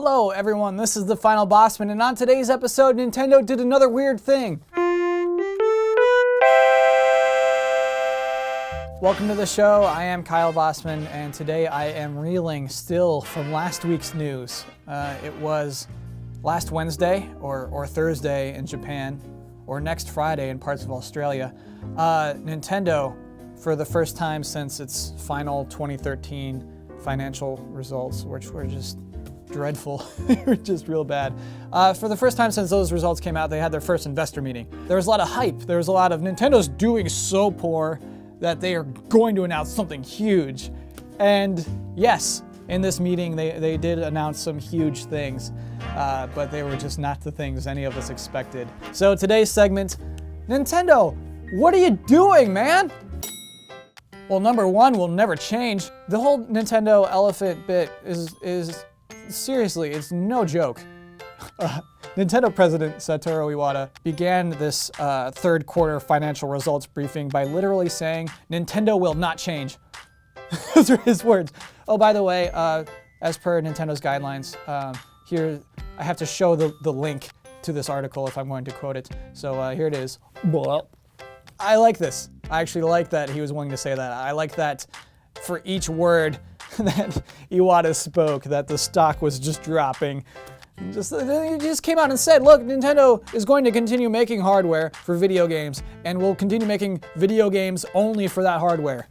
Hello everyone, this is the Final Bosman, and on today's episode, Nintendo did another weird thing. Welcome to the show, I am Kyle Bosman, and today I am reeling still from last week's news. It was last Wednesday, or Thursday in Japan, or next Friday in parts of Australia. Nintendo, for the first time since its final 2013 financial results, which were just dreadful. They were just real bad. For the first time since those results came out, they had their first investor meeting. There was a lot of hype. There was a lot of Nintendo's doing so poor that they are going to announce something huge. And yes, in this meeting, they did announce some huge things, but they were just not the things any of us expected. So today's segment, Nintendo, what are you doing, man? Well, number one will never change. The whole Nintendo elephant bit is seriously, it's no joke. Nintendo president Satoru Iwata began this third quarter financial results briefing by literally saying, Nintendo will not change. Those are his words. Oh, by the way, as per Nintendo's guidelines, here I have to show the link to this article if I'm going to quote it. So here it is. I like this. I actually like that he was willing to say that. I like that for each word that Iwata spoke, that the stock was just dropping. He just came out and said, look, Nintendo is going to continue making hardware for video games and will continue making video games only for that hardware.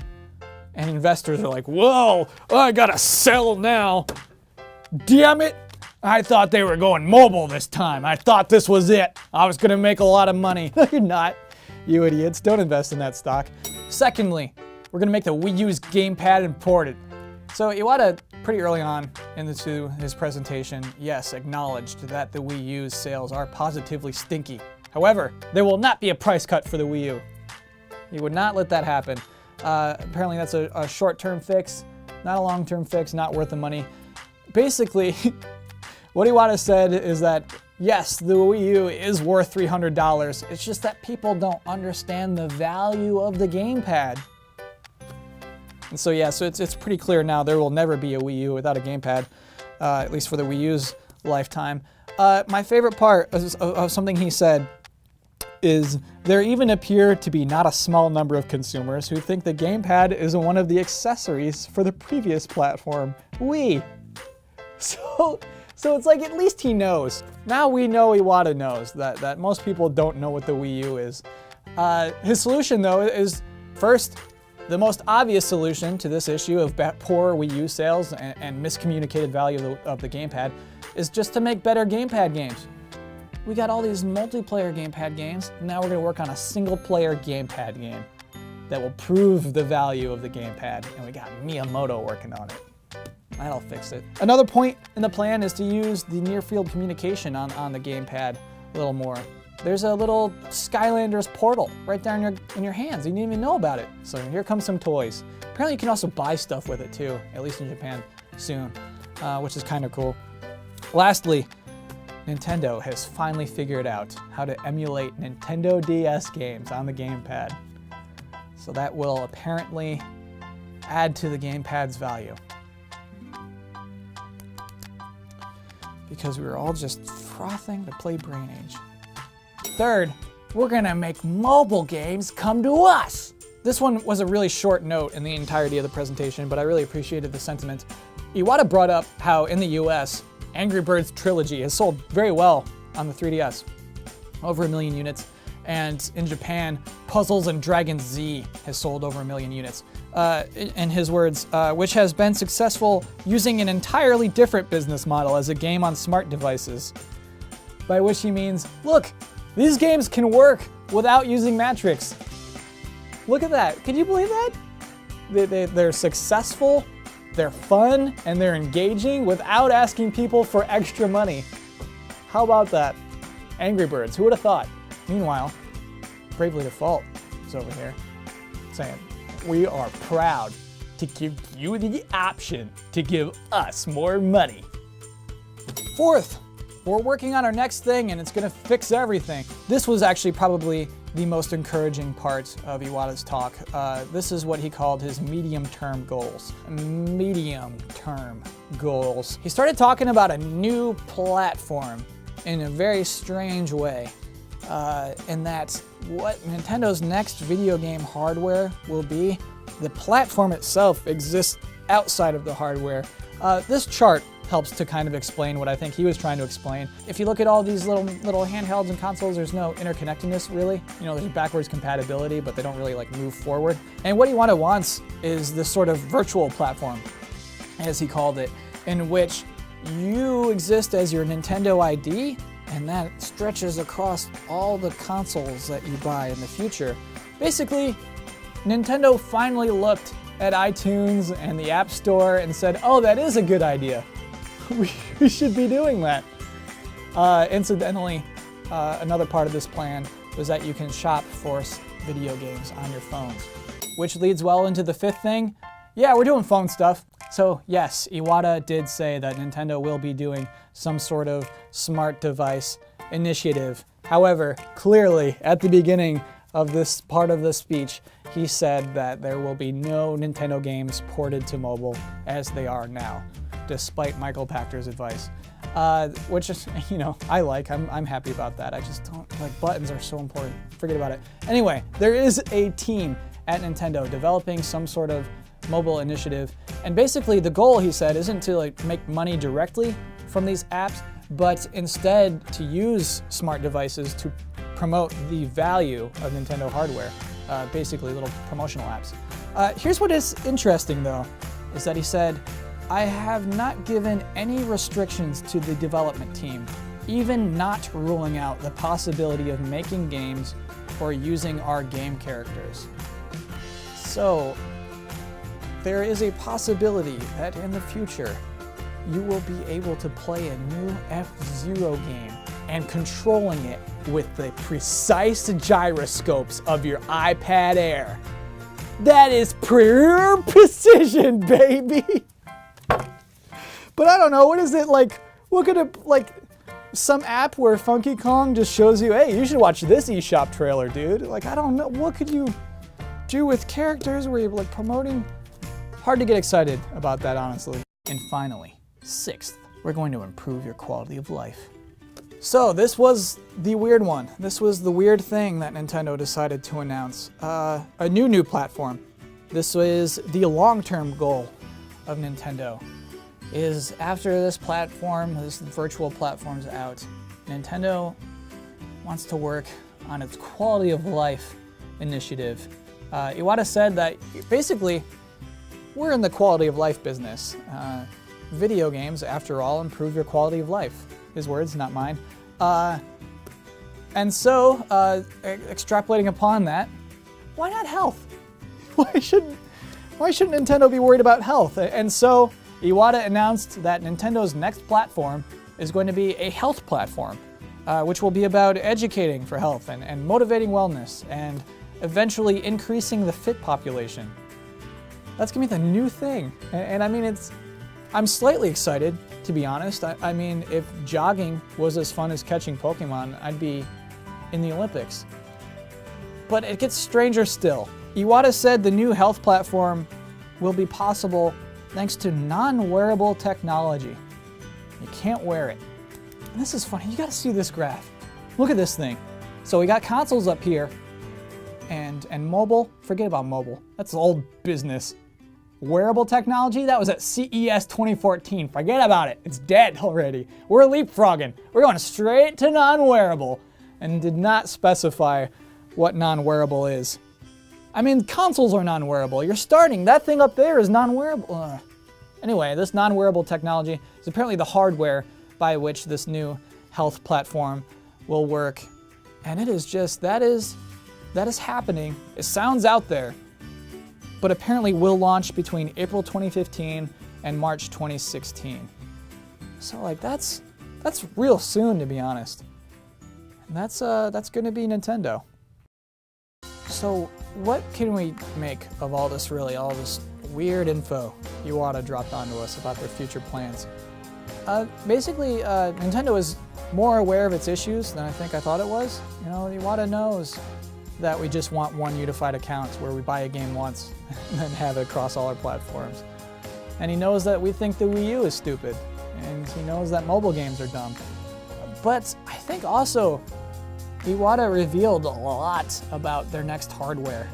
And investors are like, whoa, I gotta sell now. Damn it. I thought they were going mobile this time. I thought this was it. I was gonna make a lot of money. No, you're not. You idiots, don't invest in that stock. Secondly, we're gonna make the Wii U's gamepad imported. So Iwata, pretty early on into his presentation, yes, acknowledged that the Wii U's sales are positively stinky. However, there will not be a price cut for the Wii U. He would not let that happen. Apparently that's a short-term fix, not a long-term fix, not worth the money. Basically, what Iwata said is that yes, the Wii U is worth $300. It's just that people don't understand the value of the gamepad. And so yeah, so it's pretty clear now there will never be a Wii U without a gamepad, at least for the Wii U's lifetime. My favorite part of something he said is there even appear to be not a small number of consumers who think the gamepad is one of the accessories for the previous platform, Wii. So it's like at least he knows. Now we know Iwata knows that most people don't know what the Wii U is. His solution though is first, the most obvious solution to this issue of poor Wii U sales and miscommunicated value of the gamepad is just to make better gamepad games. We got all these multiplayer gamepad games, now we're gonna work on a single player gamepad game that will prove the value of the gamepad, and we got Miyamoto working on it. That'll fix it. Another point in the plan is to use the near-field communication on the gamepad a little more. There's a little Skylanders portal right down in your hands. You didn't even know about it. So here comes some toys. Apparently you can also buy stuff with it too, at least in Japan soon, which is kind of cool. Lastly, Nintendo has finally figured out how to emulate Nintendo DS games on the gamepad. So that will apparently add to the gamepad's value. Because we were all just frothing to play Brain Age. Third, we're gonna make mobile games come to us. This one was a really short note in the entirety of the presentation, but I really appreciated the sentiment. Iwata brought up how in the US, Angry Birds Trilogy has sold very well on the 3DS, over 1 million units. And in Japan, Puzzles and Dragons Z has sold over 1 million units. In his words, which has been successful using an entirely different business model as a game on smart devices. By which he means, look, these games can work without using Matrix. Look at that, can you believe that? They're successful, they're fun, and they're engaging without asking people for extra money. How about that? Angry Birds, who would have thought? Meanwhile, Bravely Default is over here saying, we are proud to give you the option to give us more money. Fourth, we're working on our next thing and it's gonna fix everything. This was actually probably the most encouraging part of Iwata's talk. This is what he called his medium-term goals. Medium-term goals. He started talking about a new platform in a very strange way. In that what Nintendo's next video game hardware will be, the platform itself exists outside of the hardware. This chart helps to kind of explain what I think he was trying to explain. If you look at all these little handhelds and consoles, there's no interconnectedness really. You know, there's backwards compatibility, but they don't really like move forward. And what Iwata wants is this sort of virtual platform, as he called it, in which you exist as your Nintendo ID, and that stretches across all the consoles that you buy in the future. Basically, Nintendo finally looked at iTunes and the App Store and said, oh, that is a good idea. We should be doing that. Incidentally, another part of this plan was that you can shop for video games on your phones, which leads well into the fifth thing. Yeah, we're doing phone stuff. So yes, Iwata did say that Nintendo will be doing some sort of smart device initiative. However, clearly at the beginning of this part of the speech, he said that there will be no Nintendo games ported to mobile as they are now, despite Michael Pachter's advice. Which is, you know, I'm happy about that. I just don't, like, buttons are so important. Forget about it. Anyway, there is a team at Nintendo developing some sort of mobile initiative. And basically the goal, he said, isn't to like make money directly from these apps, but instead to use smart devices to promote the value of Nintendo hardware. Basically little promotional apps. Here's what is interesting though, is that he said, I have not given any restrictions to the development team, even not ruling out the possibility of making games or using our game characters. So, there is a possibility that in the future, you will be able to play a new F-Zero game and controlling it with the precise gyroscopes of your iPad Air. That is pure precision, baby! But I don't know, what is it like? What could it, like, some app where Funky Kong just shows you, hey, you should watch this eShop trailer, dude. Like, I don't know, what could you do with characters where you're like promoting? Hard to get excited about that, honestly. And finally, sixth, we're going to improve your quality of life. So this was the weird one. This was the weird thing that Nintendo decided to announce. A new platform. This is the long-term goal of Nintendo. Is after this platform, this virtual platform's out, Nintendo wants to work on its quality of life initiative. Iwata said that basically, we're in the quality of life business. Video games, after all, improve your quality of life. His words, not mine. And so, extrapolating upon that, why not health? Why shouldn't Nintendo be worried about health? And so, Iwata announced that Nintendo's next platform is going to be a health platform, which will be about educating for health and motivating wellness and eventually increasing the fit population. That's gonna be the new thing. And I mean, I'm slightly excited, to be honest. I mean, if jogging was as fun as catching Pokemon, I'd be in the Olympics. But it gets stranger still. Iwata said the new health platform will be possible thanks to non-wearable technology. You can't wear it. And this is funny, you gotta see this graph. Look at this thing. So we got consoles up here, and mobile, forget about mobile. That's old business. Wearable technology, that was at CES 2014. Forget about it, it's dead already. We're leapfrogging. We're going straight to non-wearable, and did not specify what non-wearable is. I mean, consoles are non-wearable. You're starting, that thing up there is non-wearable. Anyway, this non-wearable technology is apparently the hardware by which this new health platform will work. And it is just, that is happening. It sounds out there, but apparently will launch between April 2015 and March 2016. So like that's real soon, to be honest. And that's gonna be Nintendo. So what can we make of all this, really, all this weird info Iwata dropped onto us about their future plans? Basically, Nintendo is more aware of its issues than I think I thought it was. You know, Iwata knows that we just want one unified account where we buy a game once and then have it across all our platforms. And he knows that we think the Wii U is stupid, and he knows that mobile games are dumb. But I think also Iwata revealed a lot about their next hardware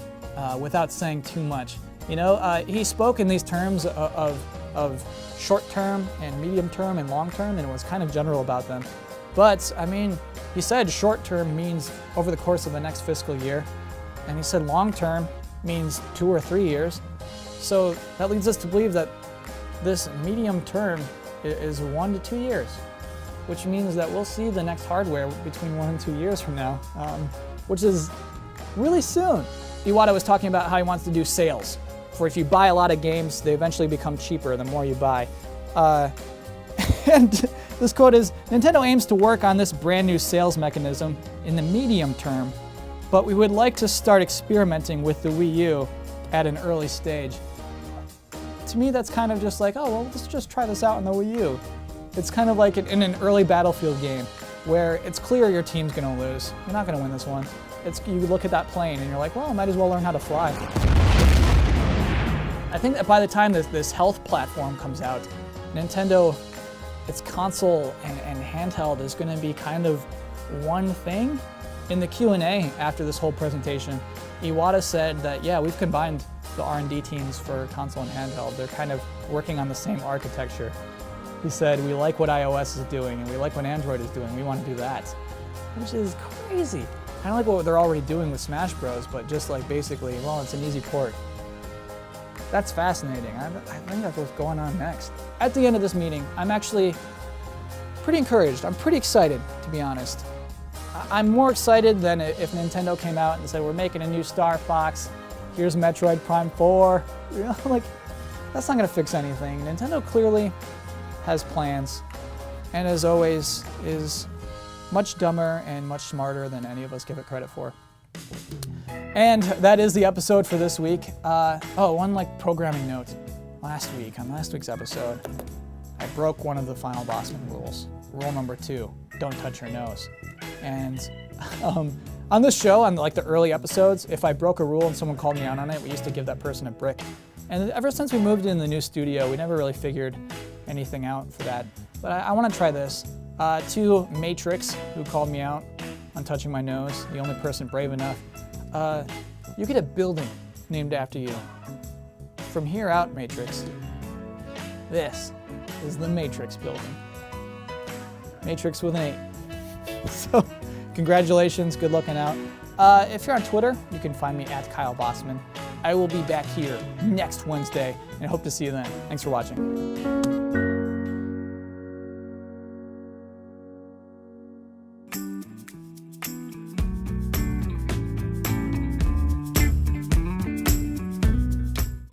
without saying too much. You know, he spoke in these terms of short-term and medium-term and long-term, and it was kind of general about them. But, I mean, he said short-term means over the course of the next fiscal year, and he said long-term means 2 or 3 years. So that leads us to believe that this medium-term is 1 to 2 years, which means that we'll see the next hardware between 1 and 2 years from now, which is really soon. Iwata was talking about how he wants to do sales. For if you buy a lot of games, they eventually become cheaper the more you buy. And this quote is, Nintendo aims to work on this brand new sales mechanism in the medium term, but we would like to start experimenting with the Wii U at an early stage. To me, that's kind of just like, oh, well, let's just try this out on the Wii U. It's kind of like in an early Battlefield game where it's clear your team's going to lose. You're not going to win this one. You look at that plane and you're like, well, I might as well learn how to fly. I think that by the time this health platform comes out, Nintendo, its console and handheld is going to be kind of one thing. In the Q&A after this whole presentation, Iwata said that, yeah, we've combined the R&D teams for console and handheld. They're kind of working on the same architecture. He said, we like what iOS is doing and we like what Android is doing. We want to do that, which is crazy. Kind of like what they're already doing with Smash Bros, but just like basically, well, it's an easy port. That's fascinating. I think that's what's going on next. At the end of this meeting, I'm actually pretty encouraged. I'm pretty excited, to be honest. I'm more excited than if Nintendo came out and said, we're making a new Star Fox, here's Metroid Prime 4. You know, like, that's not gonna fix anything. Nintendo clearly has plans, and as always, is much dumber and much smarter than any of us give it credit for. And that is the episode for this week. One programming note. On last week's episode, I broke one of the final Bosman rules. Rule number 2, don't touch your nose. And on this show, on the early episodes, if I broke a rule and someone called me out on it, we used to give that person a brick. And ever since we moved in the new studio, we never really figured anything out for that. But I want to try this. To Matrix, who called me out on touching my nose, the only person brave enough. You get a building named after you. From here out, Matrix, this is the Matrix building. Matrix with an 8. So, congratulations, good looking out. If you're on Twitter, you can find me at Kyle Bosman. I will be back here next Wednesday, and I hope to see you then. Thanks for watching.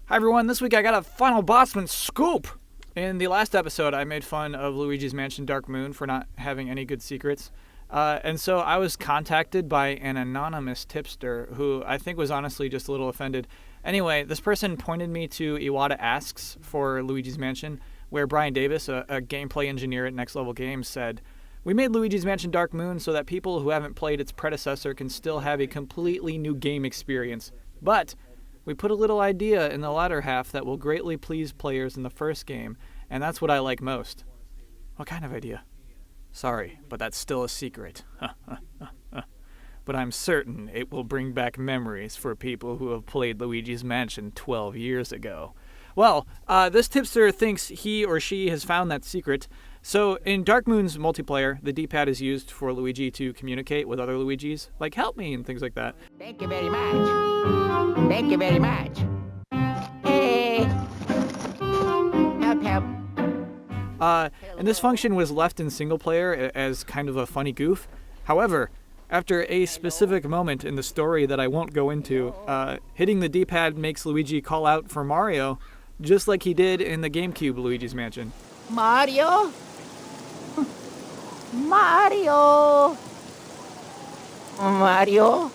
Hi everyone, this week I got a final Bosman scoop! In the last episode, I made fun of Luigi's Mansion Dark Moon for not having any good secrets. And so I was contacted by an anonymous tipster who I think was honestly just a little offended. Anyway, this person pointed me to Iwata Asks for Luigi's Mansion, where Brian Davis, a gameplay engineer at Next Level Games, said, "We made Luigi's Mansion Dark Moon so that people who haven't played its predecessor can still have a completely new game experience. But we put a little idea in the latter half that will greatly please players in the first game, and that's what I like most." What kind of idea? Sorry, but that's still a secret. But I'm certain it will bring back memories for people who have played Luigi's Mansion 12 years ago. Well, this tipster thinks he or she has found that secret. So in Dark Moon's multiplayer, the D-pad is used for Luigi to communicate with other Luigis, like help me and things like that. Thank you very much. Thank you very much. Hey. Help. And this function was left in single player as kind of a funny goof. However, after a specific moment in the story that I won't go into, hitting the D-pad makes Luigi call out for Mario, just like he did in the GameCube Luigi's Mansion. Mario? Mario? Mario?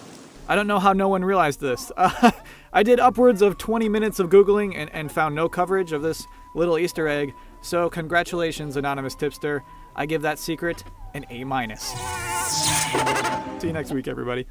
I don't know how no one realized this. I did upwards of 20 minutes of Googling and found no coverage of this little Easter egg, So congratulations, anonymous tipster. I give that secret an A-. See you next week, everybody.